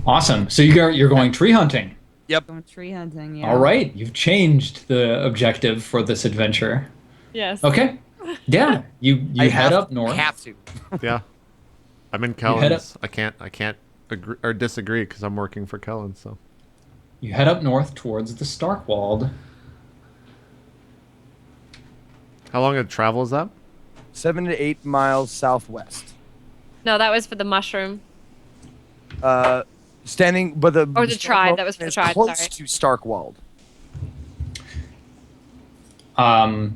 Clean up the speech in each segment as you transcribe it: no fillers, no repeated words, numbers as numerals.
Awesome. So you're going tree hunting. Yep. Going tree hunting, yeah. All right. You've changed the objective for this adventure. Yes. Okay. Yeah. You head up north. Have to. Yeah. I'm in head Kellen's. I can't agree or disagree because I'm working for Kellen. So You head up north towards the Starkwald. how long of travel is that? 7 to 8 miles southwest. No, that was for the mushroom. Standing, but the Or the tribe. That was for the is tribe. close Sorry. to Starkwald.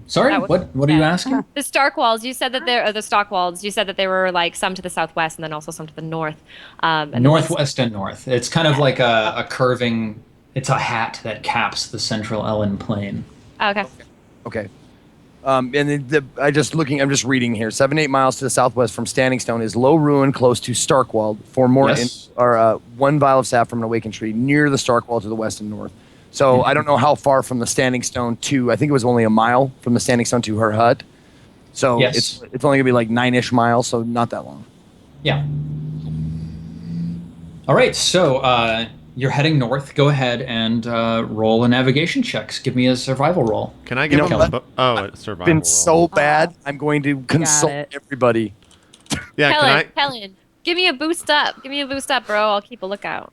Sorry. That was- What are you asking? The Stark walls. You said that they're the Stock walls. You said that they were like some to the southwest and then also some to the north. And the ones- Northwest and north. It's kind of like a curving. It's a hat that caps the central Ellen plain. Oh, okay. Okay. And I'm just reading here. 7 to 8 miles to the southwest from Standing Stone is low ruin close to Starkwald. For more, Yes. one vial of sap from an awakened tree near the Starkwald to the west and north. So I don't know how far from the Standing Stone to. I think it was only a mile from the Standing Stone to her hut. So Yes. it's only gonna be like 9-ish miles. So not that long. Yeah. All right. So you're heading north. Go ahead and roll a navigation checks. Give me a survival roll. Can I give know him what? a survival Been roll? so bad. I'm going to consult it. everybody. Yeah, can Kellen, give me a boost up. Give me a boost up, bro. I'll keep a lookout.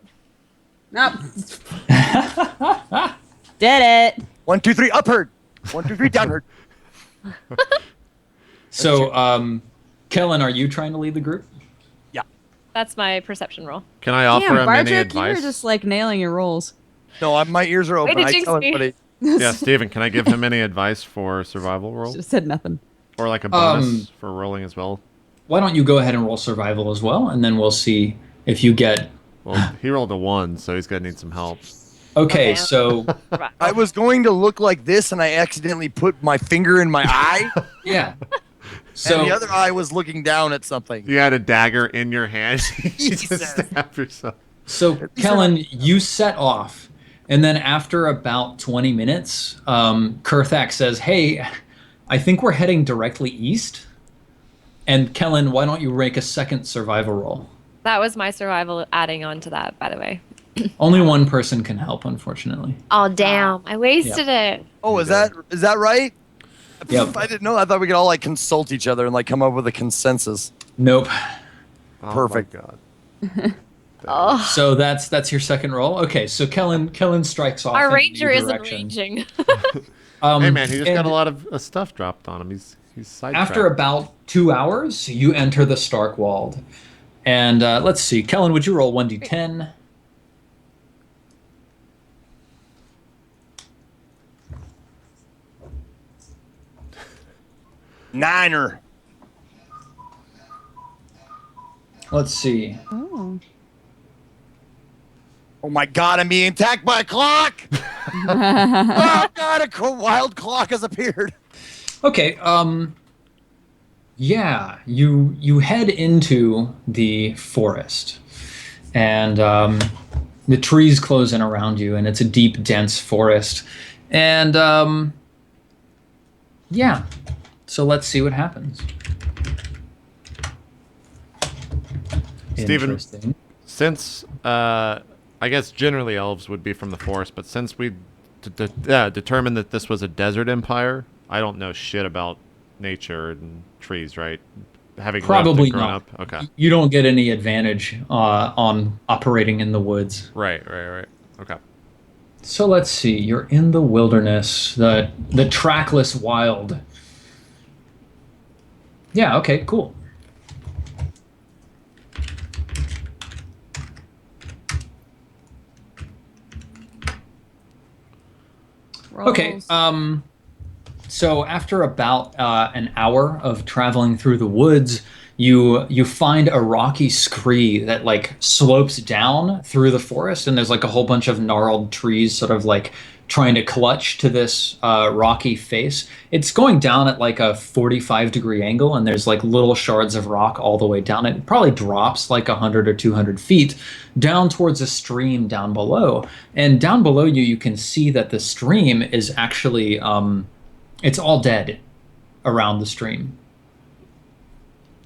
Nope. Did it. 1, 2, 3, upward. 1, 2, 3, downward. So, Kellen, are you trying to lead the group? That's my perception roll. can I offer Damn, him any Bartrick, advice? you're just like nailing your rolls. No, my ears are open. to I jinx tell me. everybody. Yeah, Steven, can I give him any advice for survival roll Just said nothing. or like a bonus for rolling as well? Why don't you go ahead and roll survival as well, and then we'll see if you get. Well, he rolled a 1, so he's gonna need some help. Okay, Okay. so I was going to look like this, and I accidentally put my finger in my eye, yeah. and So the other eye was looking down at something. You had a dagger in your hand. You just Jesus. stabbed yourself. So, Kellen, you set off, and then after about 20 minutes, Kurthak says, "Hey, I think we're heading directly east." And Kellen, why don't you make a second survival roll? That was my survival adding on to that, by the way. Only one person can help, unfortunately. Oh, damn. I wasted it. Oh, is that right? Yep. I didn't know. I thought we could all like consult each other and like come up with a consensus. Nope. Oh my Perfect. God. Oh, So that's your second roll. Okay, so Kellen strikes off. our in a ranger new isn't direction. ranging. Hey man, he just got and a lot of stuff dropped on him. He's sidetracked. After about 2 hours, you enter the Starkwald. And let's see, Kellen, would you roll 1d10? Niner. Let's see. Oh. Oh my God! I'm being attacked by a clock. Oh God! Wild clock has appeared. Okay, yeah, you head into the forest, and the trees close in around you, and it's a deep, dense forest, and yeah, so let's see what happens. Steven, Interesting. since I guess generally elves would be from the forest, but since we determined that this was a desert empire, I don't know shit about nature and trees, right? Having lived Probably and grown not. up. Okay. You don't get any advantage on operating in the woods. Right. Okay. So let's see. You're in the wilderness, the trackless wild. Yeah. Okay. Cool. Okay. Rolls. So after about an hour of traveling through the woods, you find a rocky scree that like slopes down through the forest, and there's like a whole bunch of gnarled trees sort of like trying to clutch to this rocky face. It's going down at like a 45-degree angle, and there's like little shards of rock all the way down. It probably drops like 100 or 200 feet down towards a stream down below. And down below you, you can see that the stream is actually, it's all dead around the stream.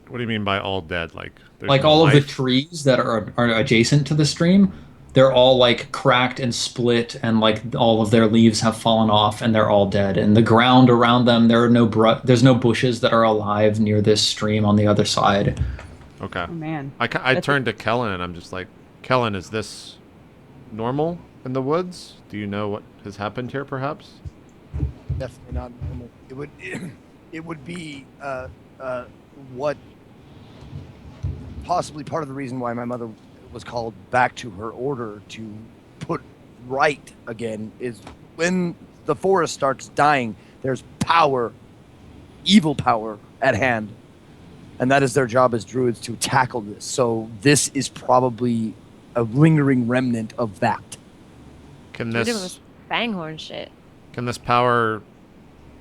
What do you mean by all dead? Like there's Like no all of the life? trees that are adjacent to the stream, they're all like cracked and split, and like all of their leaves have fallen off, and they're all dead. And the ground around them, there's no bushes that are alive near this stream on the other side. Okay. Oh man. I That's turned to Kellen and I'm just like, Kellen, is this normal in the woods? Do you know what has happened here, perhaps? Definitely not normal. It would be what possibly part of the reason why my mother was called back to her order to put right again is when the forest starts dying, there's power, evil power at hand. And that is their job as druids, to tackle this. So this is probably a lingering remnant of that. Can What are you doing this with Fanghorn shit? can this power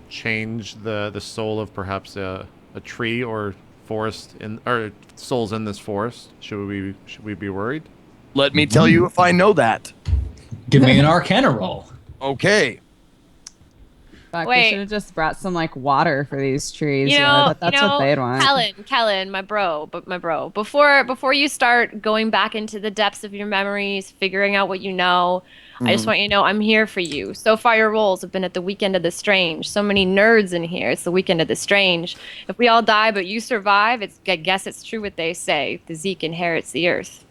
change the soul of perhaps a tree or forest or souls in this forest? Should we be worried? Let me tell you if I know that. Give me an Arcana roll. Okay. Fuck, Wait. we should have just brought some like water for these trees. You Yeah, know, that's what they'd want. Kellen, my bro. Before you start going back into the depths of your memories, figuring out what you know, I just want you to know I'm here for you. So far, your roles have been at the weekend of the strange. So many nerds in here. It's the weekend of the strange. If we all die but you survive, I guess it's true what they say. The Zeke inherits the earth.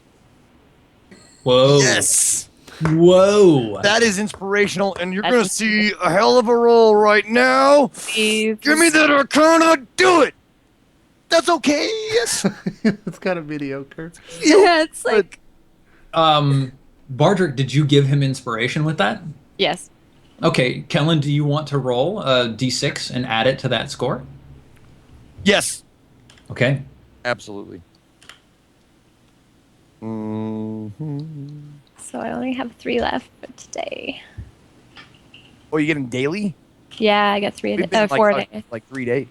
Whoa. Yes. Whoa. That is inspirational, and you're That's going to see a hell of a roll right now. Please. Give me that Arcana. Do it. That's okay. Yes. It's kind of mediocre. Yeah, it's like Bardrick, did you give him inspiration with that? Yes. Okay, Kellen, do you want to roll a d6 and add it to that score? Yes. Okay. Absolutely. So I only have 3 left for today. Oh, you getting daily? Yeah, I got 3 We've been 4 like, days. like 3 days.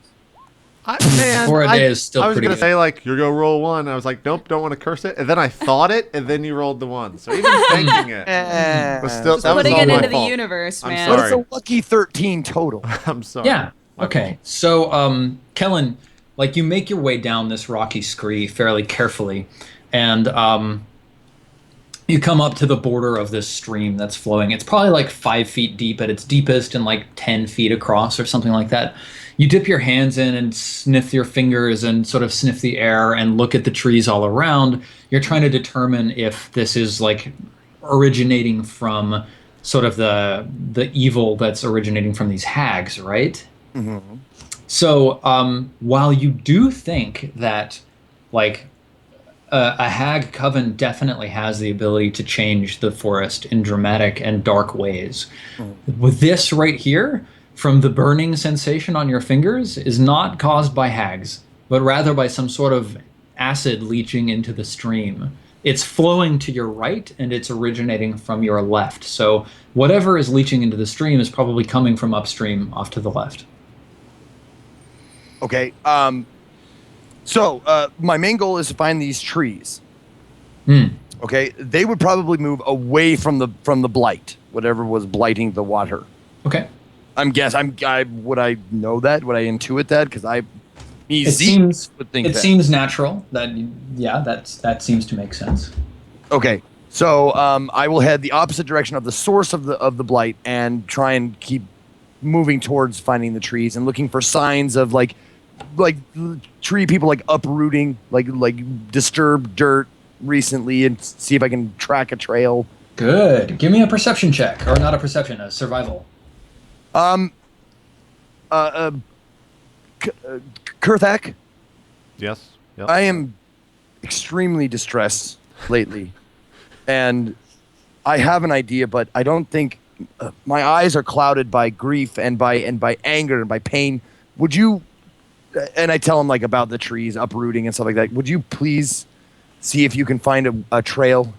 Man, 4 a day is still I was pretty gonna good. say like you're gonna roll 1. I was like, nope, don't want to curse it. And then I thought it, and then you rolled the 1. So even thinking it was still just that was putting all it my into the fault. universe, I'm man. But it's sorry. a lucky 13 total. I'm sorry. Yeah. My Okay. fault. So, Kellen, like you make your way down this rocky scree fairly carefully, and you come up to the border of this stream that's flowing. It's probably like 5 feet deep at its deepest and like 10 feet across or something like that. You dip your hands in and sniff your fingers and sort of sniff the air and look at the trees all around. You're trying to determine if this is like originating from sort of the evil that's originating from these hags, right? Mm-hmm. So while you do think that like a hag coven definitely has the ability to change the forest in dramatic and dark ways, with this right here, from the burning sensation on your fingers, is not caused by hags, but rather by some sort of acid leaching into the stream. It's flowing to your right and it's originating from your left. So whatever is leaching into the stream is probably coming from upstream off to the left. Okay. So my main goal is to find these trees. Okay. They would probably move away from the blight, whatever was blighting the water. Okay. Would I know that? Would I intuit that? Because It seems would think it that. seems natural. That seems to make sense. Okay. So I will head the opposite direction of the source of the blight and try and keep moving towards finding the trees and looking for signs of like tree people like uprooting like disturbed dirt recently, and see if I can track a trail. Good. Give me a perception check, or not a perception, a survival. Kurthak, Yes. Yep. I am extremely distressed lately, and I have an idea, but I don't think my eyes are clouded by grief and by anger and by pain. Would you? And I tell him like about the trees uprooting and stuff like that. Would you please see if you can find a trail?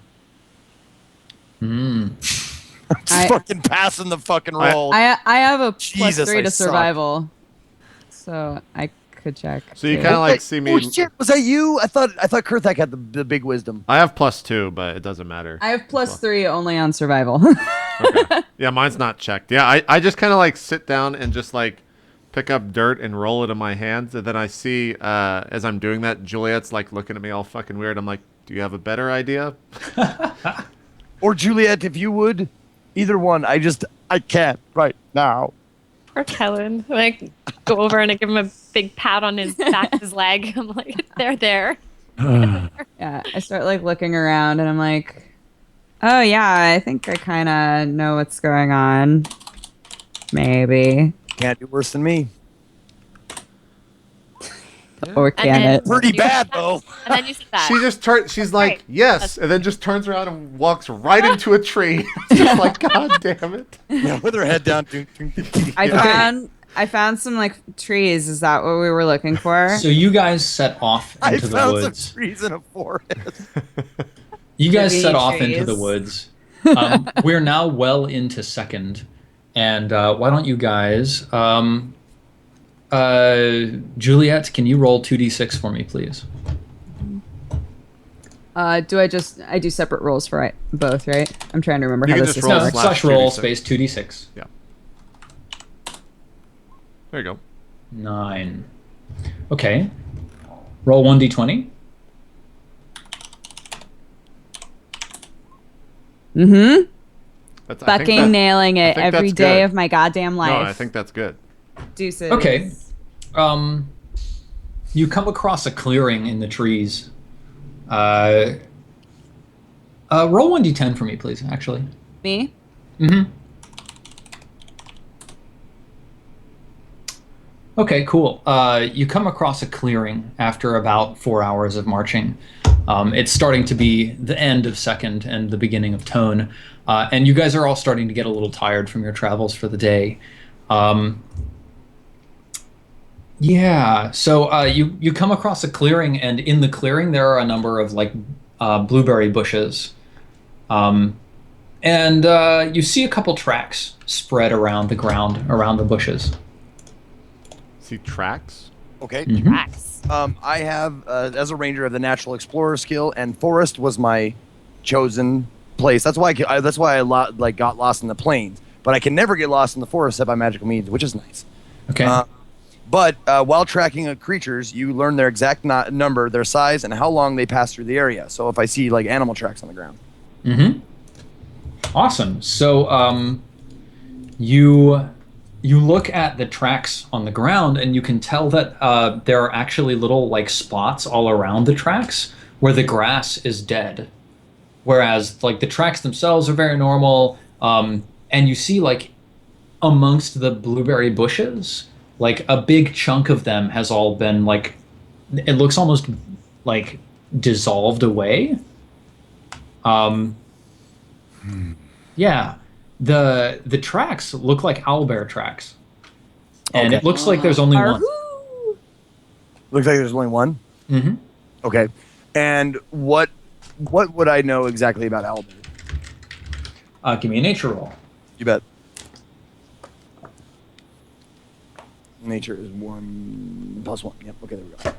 I'm just fucking passing the fucking roll. I have a Jesus, +3 I to suck. survival, so I could check. So you too. kind of like see me. Oh shit! Was that you? I thought Kurthak had the big wisdom. I have +2, but it doesn't matter. I have +3 only on survival. Okay. Yeah, mine's not checked. Yeah, I just kind of like sit down and just like pick up dirt and roll it in my hands, and then I see as I'm doing that, Juliet's like looking at me all fucking weird. I'm like, "Do you have a better idea?" Or Juliet, if you would, either one. I can't right now. Poor Kellen. Like, go over and I give him a big pat on his back, his leg. I'm like, they're there. Yeah, I start like looking around and I'm like, oh yeah, I think I kind of know what's going on. Maybe. Can't do worse than me. Or can it? Pretty bad though. And then you said that. She just turns. She's That's like, right. "Yes," and then just turns around and walks right into a tree. Just like, God damn it! Yeah, with her head down. I found some like trees. Is that what we were looking for? So you guys set off I into the found woods. some trees in a forest. You guys Maybe set off into trees. the woods. We're now well into second, and why don't you guys, Juliet, can you roll 2d6 for me, please? I do separate rolls for both, right? I'm trying to remember You how can this just system roll No, works. slash slash roll 2d6. space 2d6. Yeah. There you go. 9. Okay. Roll 1d20. Mm-hmm. That's, I think Fucking that- nailing I it think every that's day good. of my goddamn life. No, I think that's good. Deuces. Okay. You come across a clearing in the trees. Roll 1d10 for me, please, actually. Me? Mm-hmm. Okay, cool. You come across a clearing after about 4 hours of marching. It's starting to be the end of second and the beginning of tone. And you guys are all starting to get a little tired from your travels for the day. Yeah, so you come across a clearing, and in the clearing there are a number of like blueberry bushes. And you see a couple tracks spread around the ground, around the bushes. See tracks? Okay. Mhm. Tracks. I have, as a ranger, I have the natural explorer skill, and forest was my chosen place. That's why I got lost in the plains. But I can never get lost in the forest except by magical means, which is nice. Okay. But while tracking creatures, you learn their exact number, their size, and how long they pass through the area. So if I see like animal tracks on the ground. Mm-hmm. Awesome. So you look at the tracks on the ground, and you can tell that there are actually little like spots all around the tracks where the grass is dead, whereas like the tracks themselves are very normal. And you see like amongst the blueberry bushes, like a big chunk of them has all been like, it looks almost like dissolved away. Yeah, the tracks look like owlbear tracks, and Okay. it looks like there's only one. Arhoo! Looks like there's only one. Mm-hmm. Okay. And what would I know exactly about owlbear? Give me a nature roll. You bet. Nature is 1 + 1. Yep. Okay, there we go.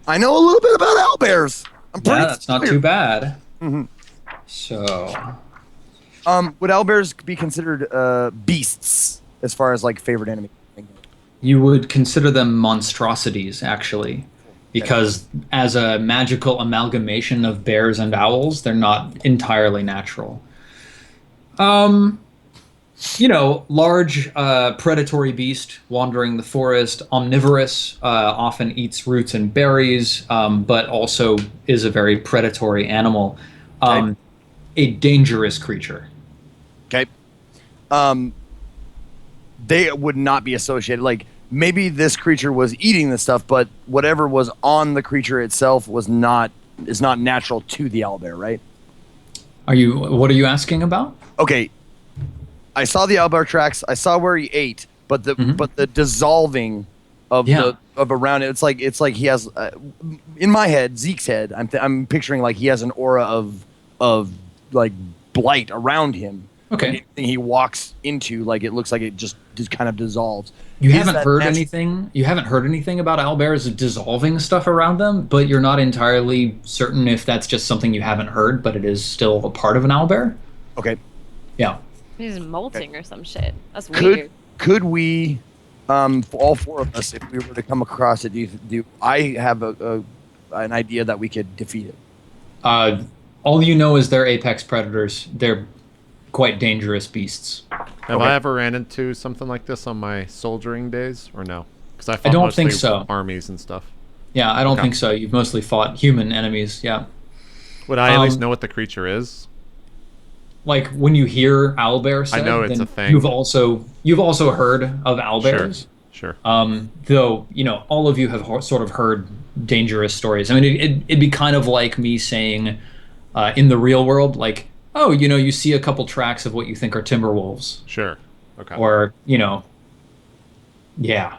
I know a little bit about owlbears. I'm pretty Yeah, that's not familiar. too bad. Mhm. So, Would owlbears be considered beasts as far as like favorite enemy? you would consider them monstrosities, actually, because as a magical amalgamation of bears and owls, they're not entirely natural. Large predatory beast wandering the forest, omnivorous, often eats roots and berries, but also is a very predatory animal. Okay. A dangerous creature. Okay. They would not be associated. Like maybe this creature was eating this stuff, but whatever was on the creature itself is not natural to the owlbear, right? What are you asking about? Okay. I saw the owlbear tracks. I saw where he ate, but the dissolving of around it. It's like he has in my head, Zeke's head. I'm picturing like he has an aura of like blight around him. Okay. Anything he walks into, like it looks like it just kind of dissolves. You Is haven't that heard natu- anything. You haven't heard anything about owlbears dissolving stuff around them, but you're not entirely certain if that's just something you haven't heard, but it is still a part of an owlbear. Okay. Yeah. He's molting or some shit. That's Could weird. could we For all four of us, if we were to come across it, do I have an idea that we could defeat it? All you know is they're apex predators. They're quite dangerous beasts. Have I ever ran into something like this on my soldiering days, or no? Because I don't mostly think so. Armies and stuff. Yeah, I don't think so. You've mostly fought human enemies. Yeah. Would I at least know what the creature is? Like when you hear owlbear said, I know it's then a thing. You've also heard of owlbears. Sure. Though all of you have sort of heard dangerous stories. I mean, it'd be kind of like me saying, in the real world, like, oh, you see a couple tracks of what you think are timber wolves. Sure. Okay. Or yeah.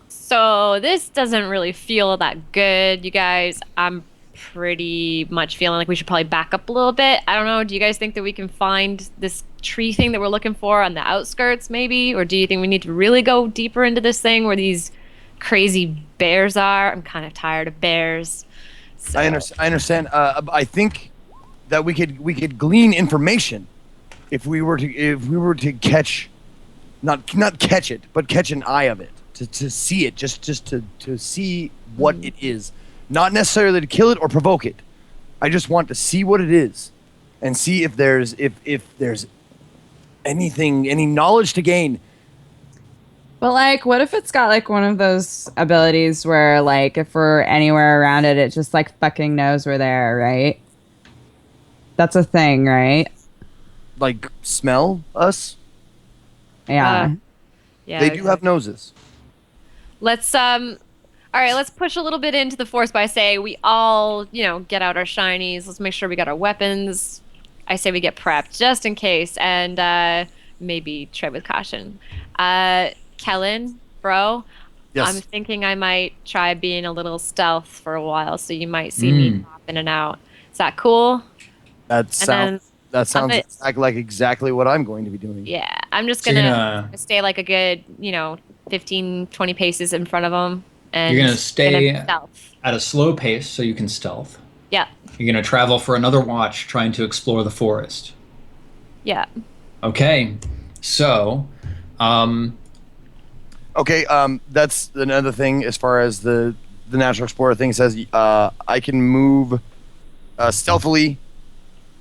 So this doesn't really feel that good, you guys. I'm pretty much feeling like we should probably back up a little bit. I don't know. Do you guys think that we can find this tree thing that we're looking for on the outskirts, maybe? Or do you think we need to really go deeper into this thing where these crazy bears are? I'm kind of tired of bears. So. I understand. I think that we could glean information if we were to catch, not catch it, but catch an eye of it, to see it, just to see what it is. Not necessarily to kill it or provoke it. I just want to see what it is, and see if there's any knowledge to gain. But like, what if it's got like one of those abilities where like if we're anywhere around it, it just like fucking knows we're there, right? That's a thing, right? Like smell us? Yeah. Yeah. They do have noses. All right, let's push a little bit into the force by say we all, get out our shinies. Let's make sure we got our weapons. I say we get prepped just in case, and maybe tread with caution. Kellen, bro, Yes. I'm thinking I might try being a little stealth for a while, so you might see me pop in and out. Is that cool? That sounds like exactly what I'm going to be doing. Yeah, I'm just So you're gonna stay like a good, 15, 20 paces in front of them. And You're gonna stay stealth. at a slow pace so you can stealth. Yeah. You're gonna travel for another watch trying to explore the forest. Yeah. Okay, so, Okay, that's another thing as far as the Natural Explorer thing says. I can move stealthily.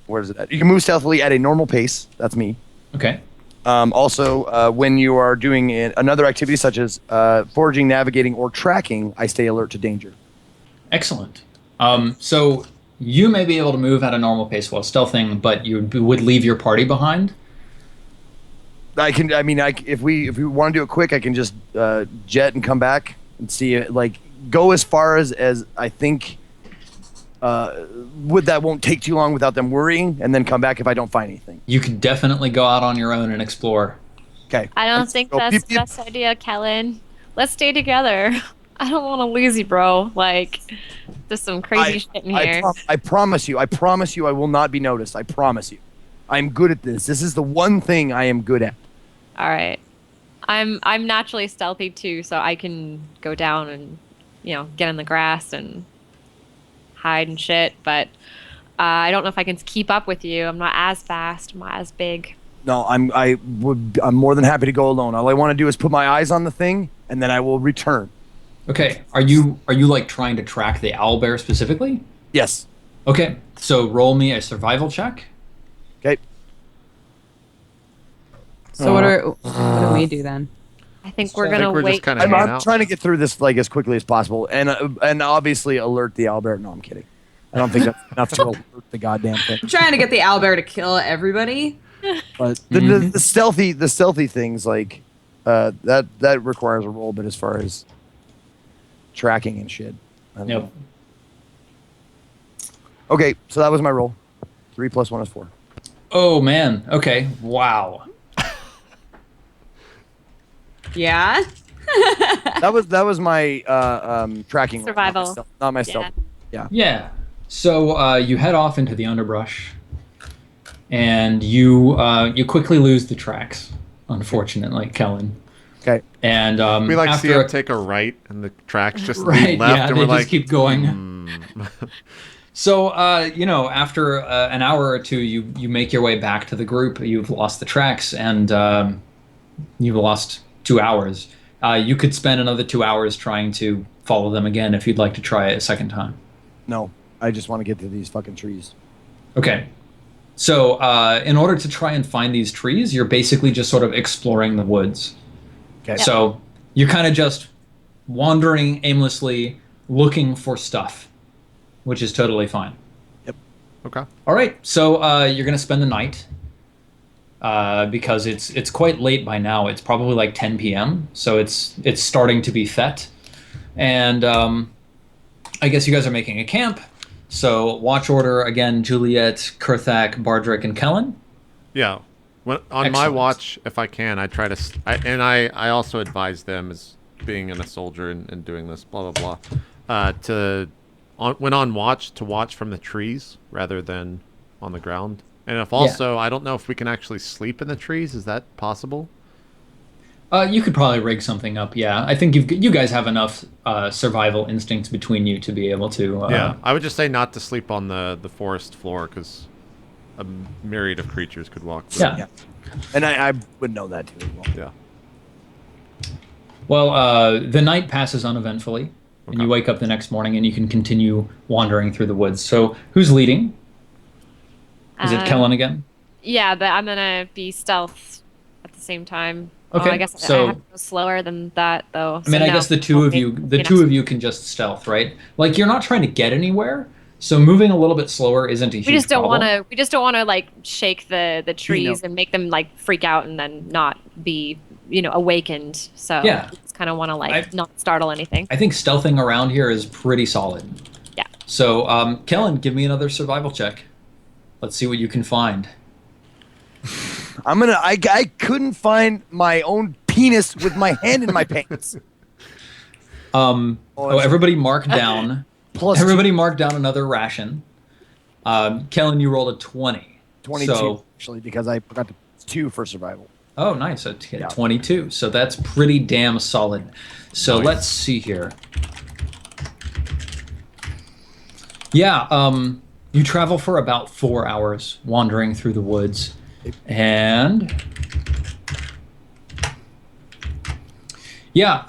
Where is it at? You can move stealthily at a normal pace. That's me. okay. Also, when you are doing another activity such as foraging, navigating, or tracking, I stay alert to danger. Excellent. So you may be able to move at a normal pace while stealthing, but you would leave your party behind? If we want to do it quick, I can just jet and come back and see it. Like, go as far as I think. That won't take too long without them worrying, and then come back if I don't find anything. You can definitely go out on your own and explore. Okay. I don't think that's the best idea, Kellen. Let's stay together. I don't want to lose you, bro. Like, there's some crazy shit in here. I promise you, I will not be noticed. I promise you. I'm good at this. This is the one thing I am good at. All right. I'm naturally stealthy too, so I can go down and, get in the grass and hide and shit, but I don't know if I can keep up with you. I'm not as fast. I'm not as big. No, I'm more than happy to go alone. All I want to do is put my eyes on the thing, and then I will return. Okay. Are you like trying to track the owlbear specifically? Yes. Okay. So roll me a survival check. Okay. So what do we do then? I think we're gonna we're wait. just kind of I'm trying to get through this like as quickly as possible, and obviously alert the owlbear. No, I'm kidding. I don't think that's enough to alert the goddamn thing. I'm trying to get the owlbear to kill everybody. But the stealthy things like that requires a roll, but as far as tracking and shit, I don't know. Okay, so that was my roll. 3 + 1 is 4. Oh man. Okay. Wow. Yeah. That was my tracking roll, Survival. not my stealth. Yeah. Yeah. So you head off into the underbrush, and you quickly lose the tracks. Unfortunately, Kellen. Okay. And We like see after him take a right, and the tracks just right, lead left, yeah, and they we're just like, keep going. So after an hour or two, you make your way back to the group. You've lost the tracks, and you've lost 2 hours. You could spend another 2 hours trying to follow them again if you'd like to try it a second time. No, I just want to get to these fucking trees. Okay. So in order to try and find these trees, you're basically just sort of exploring the woods. Okay. So you're kind of just wandering aimlessly, looking for stuff, which is totally fine. Okay. All right. So you're going to spend the night because it's quite late by now. It's probably like 10 p.m. So it's starting to be fet. And I guess you guys are making a camp. So watch order again: Juliet, Kurthak, Bardrick, and Kellen. Yeah. On my Excellent. watch, if I can, I try to, I also advise them as being a soldier and doing this, blah blah blah, when on watch to watch from the trees rather than on the ground. And if also, I don't know if we can actually sleep in the trees. Is that possible? You could probably rig something up. Yeah, I think you guys have enough survival instincts between you to be able to. Yeah, I would just say not to sleep on the forest floor because a myriad of creatures could walk through. Yeah. And I would know that too as well. Yeah. Well, the night passes uneventfully, and Okay. you wake up the next morning, and you can continue wandering through the woods. So who's leading? Is it Kellen again? Yeah, but I'm gonna be stealth at the same time. Okay, Oh, I guess so- I have to go slower than that, though. I mean, I guess the two of you can just stealth, right? Like you're not trying to get anywhere, so moving a little bit slower isn't a huge We just don't problem. want to. We just don't want to like shake the trees know. and make them like freak out and then not be, awakened. So Yeah. we just kind of want to like not startle anything. I think stealthing around here is pretty solid. Yeah. So, Kellen, give me another survival check. Let's see what you can find. I couldn't find my own penis with my hand in my pants. Everybody mark down. Plus Everybody mark down another ration. Kellen, you rolled a 20. 22 So, actually, because I forgot to 2 for survival. oh, nice. A Yeah. 22. So that's pretty damn solid. So Nice. let's see here. Yeah, you travel for about 4 hours wandering through the woods. And yeah,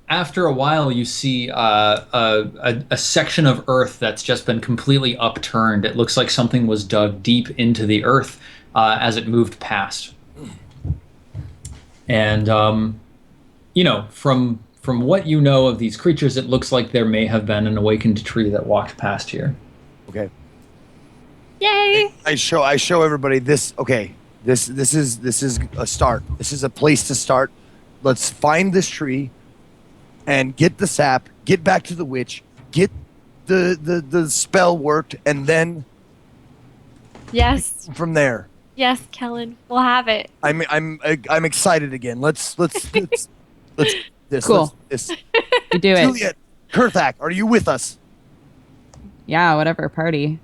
after a while, you see a section of earth that's just been completely upturned. It looks like something was dug deep into the earth as it moved past. And from what you know of these creatures, it looks like there may have been an awakened tree that walked past here. Okay. Yay! I show everybody this. Okay, this is a start. This is a place to start. Let's find this tree, and get the sap. Get back to the witch. Get the spell worked, and then Yes, from there, yes, Kellen, we'll have it. I'm excited again. Let's this. Cool. This. You do it. Juliet, Kurthak, are you with us? Yeah, whatever party.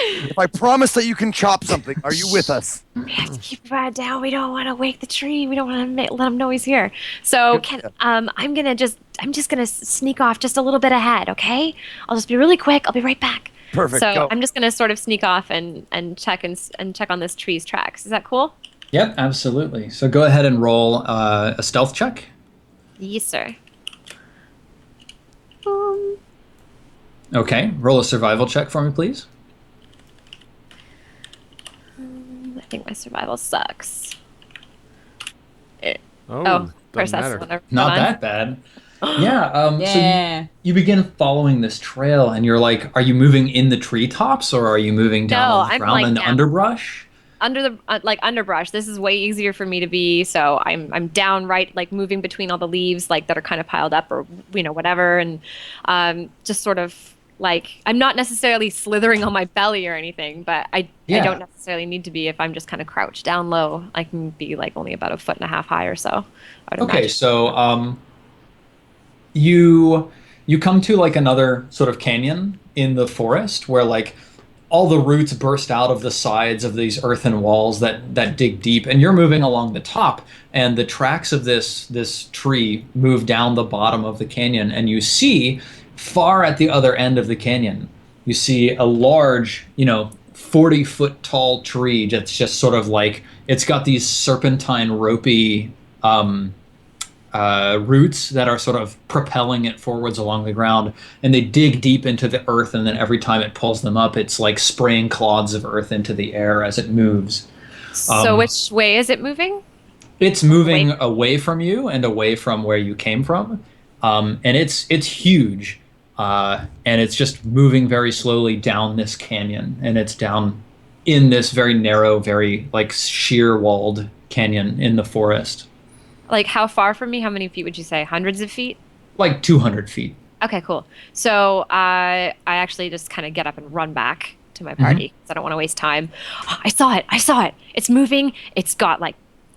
If I promise that you can chop something, are you with us? We have to keep Brad down. We don't want to wake the tree. We don't want to let him know he's here. So, I'm just gonna sneak off just a little bit ahead. Okay, I'll just be really quick. I'll be right back. Perfect. So go. I'm just gonna sort of sneak off and check on this tree's tracks. Is that cool? Yep, absolutely. So go ahead and roll a stealth check. Yes, sir. Okay, roll a survival check for me, please. I think my survival sucks. Oh, Of course, doesn't that's matter. the one I Not put on. that bad. Yeah. Yeah. So you begin following this trail, and you're like, are you moving in the treetops, or are you moving down No, on the I'm, ground like, in the down. underbrush? Under the underbrush. This is way easier for me to be. So I'm down right, like moving between all the leaves, like that are kind of piled up, or whatever, and just sort of like I'm not necessarily slithering on my belly or anything, but I don't necessarily need to be if I'm just kind of crouched down low. I can be like only about 1.5 feet high or so. I would Okay, imagine. so you come to like another sort of canyon in the forest where like all the roots burst out of the sides of these earthen walls that dig deep, and you're moving along the top, and the tracks of this tree move down the bottom of the canyon, and you see far at the other end of the canyon, you see a large, 40-foot tall tree that's just sort of like, it's got these serpentine ropey roots that are sort of propelling it forwards along the ground, and they dig deep into the earth, and then every time it pulls them up, it's like spraying clods of earth into the air as it moves. So which way is it moving? It's moving away from you and away from where you came from, and it's huge, and it's just moving very slowly down this canyon, and it's down in this very narrow, very like sheer-walled canyon in the forest. Like how far from me? How many feet would you say? Hundreds of feet? Like 200 feet. Okay, cool. So I actually just kind of get up and run back to my party because I don't want to waste time. Oh, I saw it. It's moving. It's got like,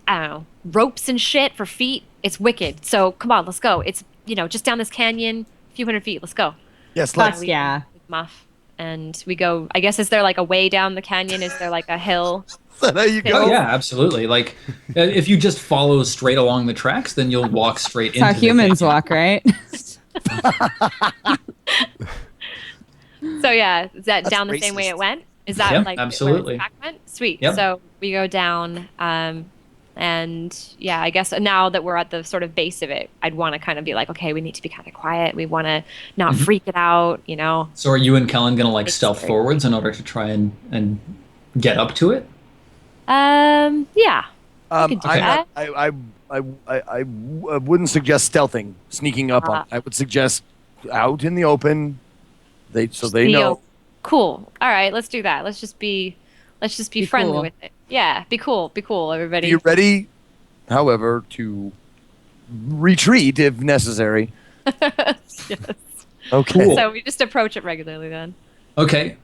I don't know, ropes and shit for feet. It's wicked. So come on, let's go. It's, just down this canyon, a few hundred feet. Let's go. Yes, Fuck let's. yeah. Muff. And we go, I guess, is there like a way down the canyon? Is there like a hill? There you go. Oh yeah, absolutely. Like if you just follow straight along the tracks, then you'll walk straight into That's how the humans canyon. walk, right? So yeah, is that That's down the same way racist. it went? Is that Yeah, like absolutely. where the track went? Sweet. Yep. So we go down, and yeah, I guess now that we're at the sort of base of it, I'd want to kind of be like, okay, we need to be kind of quiet. We want to not freak it out, So are you and Kellen gonna like It's stealth scary. forwards in order to try and get up to it? Yeah. could do I'm that. not, I wouldn't suggest stealthing, sneaking up on. I would suggest out in the open. They know. Cool. All right, let's do that. Let's just be Be friendly cool. with it. Yeah, be cool, everybody. Be ready, however, to retreat if necessary. Yes. Okay. Cool. So we just approach it regularly then. Okay.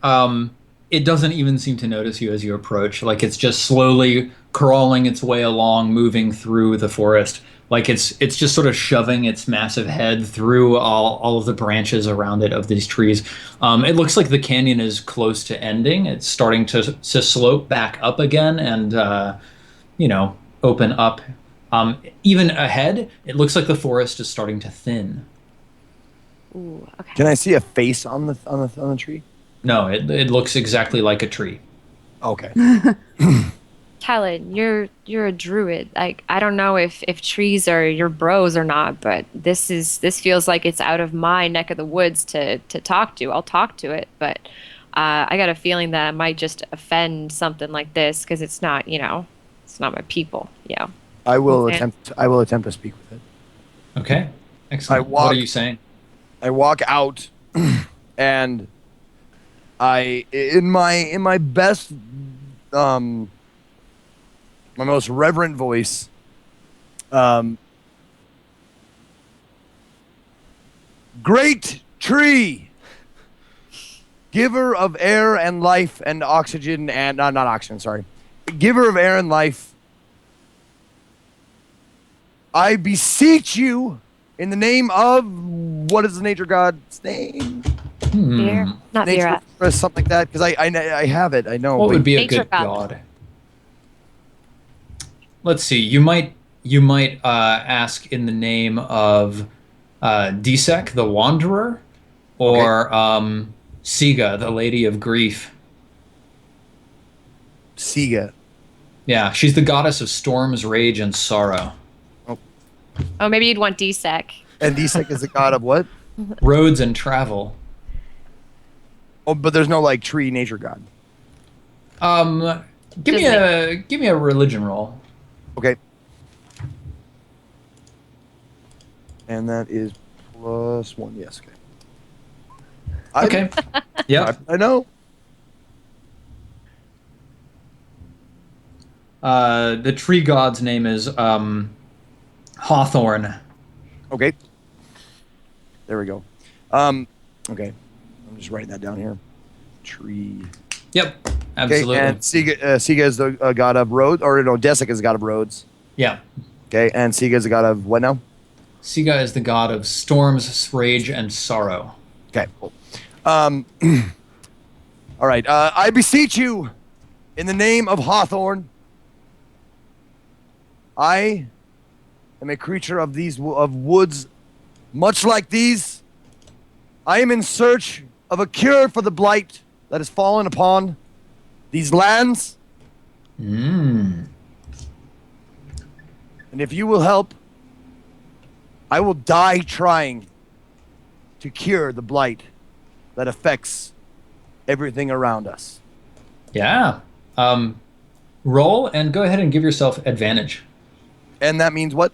It doesn't even seem to notice you as you approach. Like it's just slowly crawling its way along, moving through the forest. Like it's just sort of shoving its massive head through all of the branches around it of these trees. It looks like the canyon is close to ending. It's starting to slope back up again and open up. Even ahead, it looks like the forest is starting to thin. Ooh, okay. Can I see a face on the tree? No, it looks exactly like a tree. Okay. Kellen, you're a druid. Like I don't know if trees are your bros or not, but this feels like it's out of my neck of the woods to talk to. I'll talk to it, but I got a feeling that I might just offend something like this because it's not, it's not my people. Yeah. I will Okay. attempt to speak with it. Okay. Excellent. What are you saying? I walk out and I in my best my most reverent voice great tree, giver of air and life and oxygen and not oxygen, sorry. Giver of air and life, I beseech you in the name of, what is the nature god's name? Beer? Not Nature beer. or something like that, because I have it. I know. What but- would be a Nature good god. god? Let's see. You might ask in the name of Disek, the Wanderer, or Siga, the Lady of Grief. Siga. Yeah, she's the goddess of storms, rage, and sorrow. Oh, maybe you'd want DSEC. And Disek is the god of what? Roads and travel. Oh, but there's no like tree nature god. Give me a religion roll. Okay. And that is +1. Yes. Okay. Okay. Yeah. I know. The tree god's name is Hawthorne. Okay. There we go. Okay. I'm just writing that down here. Tree. Yep. Okay. Absolutely. And Siga is the god of roads, or no, Desik is the god of roads. Yeah. Okay. And Siga is the god of what now? Siga is the god of storms, rage, and sorrow. Okay. Cool. All right. I beseech you, in the name of Hawthorne. I am a creature of these of woods, much like these. I am in search of a cure for the blight that has fallen upon these lands. And And if you will help, I will die trying to cure the blight that affects everything around us. Yeah. Roll and go ahead and give yourself advantage. And that means what?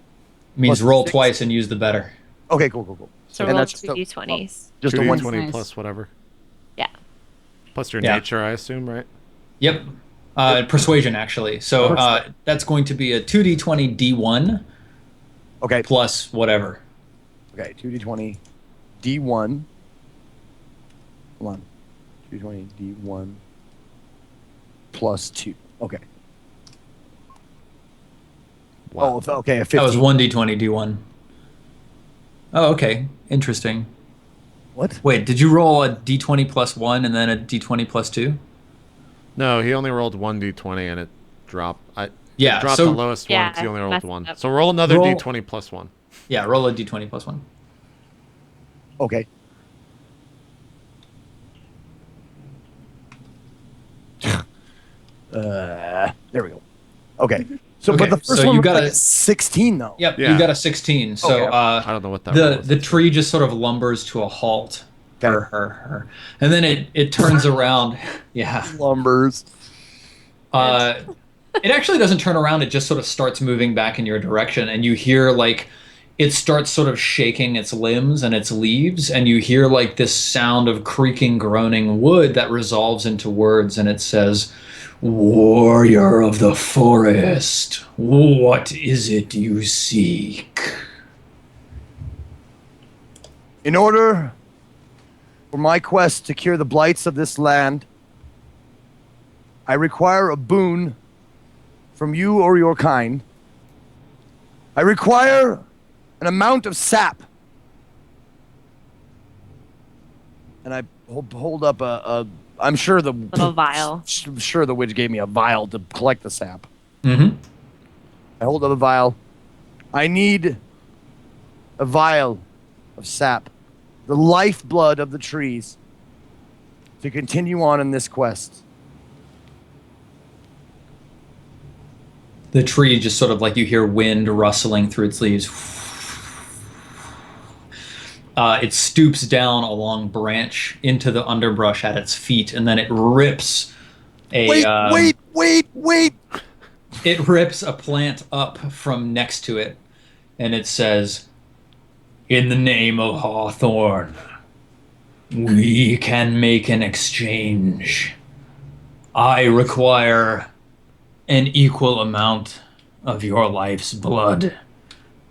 Means Plus roll 6? twice and use the better. Okay, cool. So And roll that's 2d20s. Just a one. 2d20 Nice. plus whatever. Yeah. Plus your Yeah. nature, I assume, right? Yep. Persuasion, actually. So that's going to be a 2d20 d1 Okay. plus whatever. Okay, 2d20 d1. Hold on. 2d20 d1 plus 2. Okay. Wow. Oh, okay, a 15. That was 1d20 d1. Oh, okay. Interesting. What? Wait, did you roll a d20 plus 1 and then a d20 plus 2? No, he only rolled 1d20 and it dropped. Yeah, It dropped so- the lowest one Yeah, because he only rolled messed 1. up. So roll another Roll- d20 plus 1. Yeah, roll a d20 plus 1. Okay. There we go. Okay. So, Okay, but the first so one you was got like a- 16, though. Yep, Yeah. you got a 16. So Okay. I don't know what that was. the tree just sort of lumbers to a halt for Okay. her. And then it turns around. Yeah. Lumbers. It actually doesn't turn around. It just sort of starts moving back in your direction. And you hear like it starts sort of shaking its limbs and its leaves. And you hear like this sound of creaking, groaning wood that resolves into words. And it says, "Warrior of the forest, what is it you seek?" In order for my quest to cure the blights of this land, I require a boon from you or your kind. I require an amount of sap. And I hold up I'm sure the Little vial. Sure, the witch gave me a vial to collect the sap. Mm-hmm. I hold up a vial. I need a vial of sap, the lifeblood of the trees, to continue on in this quest. The tree just sort of like you hear wind rustling through its leaves. It stoops down a long branch into the underbrush at its feet, and then it rips Wait! It rips a plant up from next to it, and it says, "In the name of Hawthorne, we can make an exchange. I require an equal amount of your life's blood."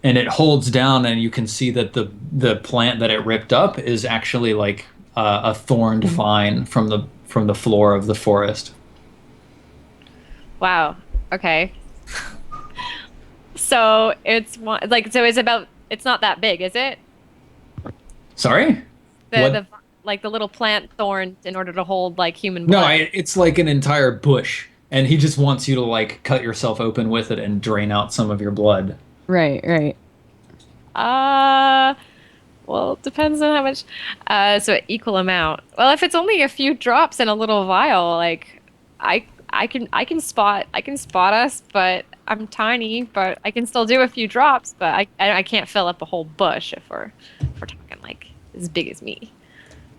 And it holds down, and you can see that the plant that it ripped up is actually like a thorned vine from the floor of the forest. Wow. Okay. So it's it's not that big, is it? Sorry? What? The little plant thorns in order to hold like human No, blood. it's like an entire bush, and he just wants you to like cut yourself open with it and drain out some of your blood. Right. Well, it depends on how much. So equal amount. Well, if it's only a few drops in a little vial, like I can spot us, but I'm tiny, but I can still do a few drops, but I can't fill up a whole bush if we're talking like as big as me.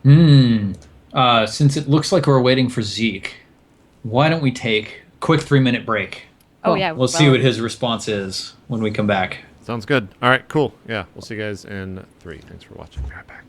Since it looks like we're waiting for Zeke, why don't we take a quick 3-minute break? Oh yeah. We'll see what his response is when we come back. Sounds good. All right, cool. Yeah, we'll see you guys in 3. Thanks for watching. Be right back.